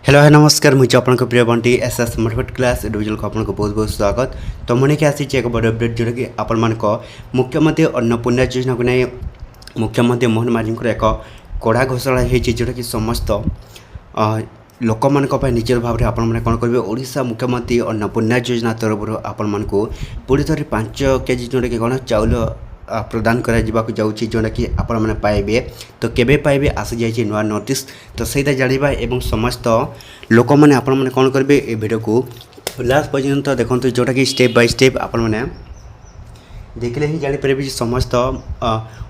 Hello है नमस्कार मुझे आपको प्रिय Bunty SS motivate class division को आपको बहुत बहुत स्वागत। तो मुझे क्या आसी एक बड़ अपडेट जोटा कि आपण मुख्यमंत्री अन्नपूर्णा योजना को नहीं मुख्यमंत्री मोहन माझी एक कड़ा घोषणा होती जोटा कि समस्त लोक मान निजर भाव में आपण कौन करेंगे ओडिशा मुख्यमंत्री अन्नपूर्णा योजना तरफ आपण को पूरी थोड़ी 5 केजी जोटा कि कौन चाउल प्रदान करा जाऊँगी जोटा कि आपण मैंने पाइबे। तो केबे पाइबे आसी जाइए नुआ नोटिस। तो सहीटा जाना एवं समस्त लोक मैंने आपण मैंने कौन करेंगे ये वीडियो को लास्ट पर्यंत देखो जोटा कि स्टेप बाय स्टेप आपण मैंने देखले ही जानीपर समस्त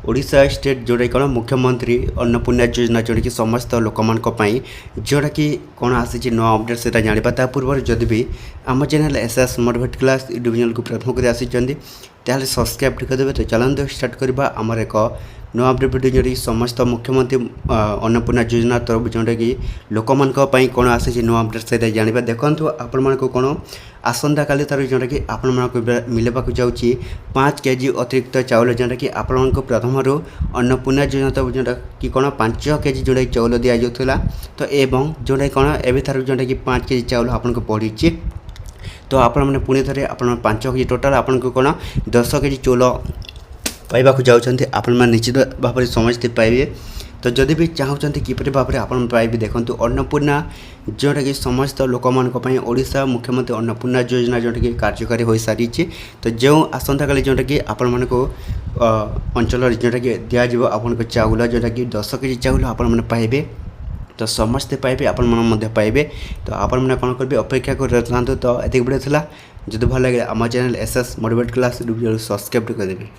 ओडिशा स्टेट जोटा कौन मुख्यमंत्री अन्नपूर्णा योजना जोटा कि समस्त लोक मानी जोटा कि कौन आसी नुआ अपडेट से जाना पूर्व जदि भी आम channel SS motivate class division को प्रथम कर आसी ताहले सब्सक्राइब करदेवे। तो चलते स्टार्ट करवा आमर एक नुआ अपडेट वीडियो जोटा कि समस्त मुख्यमंत्री अन्नपूर्णा योजना तरफ जोटा कि लोक मानी कौन आसी नुआ अपडेट से जाना देखो आपण कौन आसंता काली तार जोटा कि आपण मिलवा जाऊँगी 5 केजी अतिरिक्त चाउल जोटा कि आपण प्रथम अन्नपूर्णा योजना तरफ जोटा कि कौन 5 केजी जोटा कि चाउल दि जाऊला। तो एवं जोटा कौन एवं थार जोटा कि 5 केजी चाउल आपन को पड़ी। तो आपण मैंने पुणी थे आप 5 केजी टोटाल आपन को कौन 10 केजी चाउल पाइबा जाऊँच आपण मैंने निश्चित भाव में समझते पाइबे। तो जदि भी चाहते किपर भाव में आपन पाइबे देखो अन्नपूर्णा जोटा कि समस्त लोक मानी ओडिशा मुख्यमंत्री अन्नपूर्णा योजना जोटा कि कार्यकारी हो सारी। तो जो आसंता काली जोटा कि आपण मान को अंचल जोटा कि दिज्व आपन को चाउल जोटा कि 10 केजी चाउल आपण मैंने पाइबे। तो समस्ते पाइबे आपण मन पाइबे। तो आपण मैंने कौन करेंगे अपेक्षा कर तो ये वीडियो था। जब भल लगे आम channel SS motivate class subscribe कर देवे।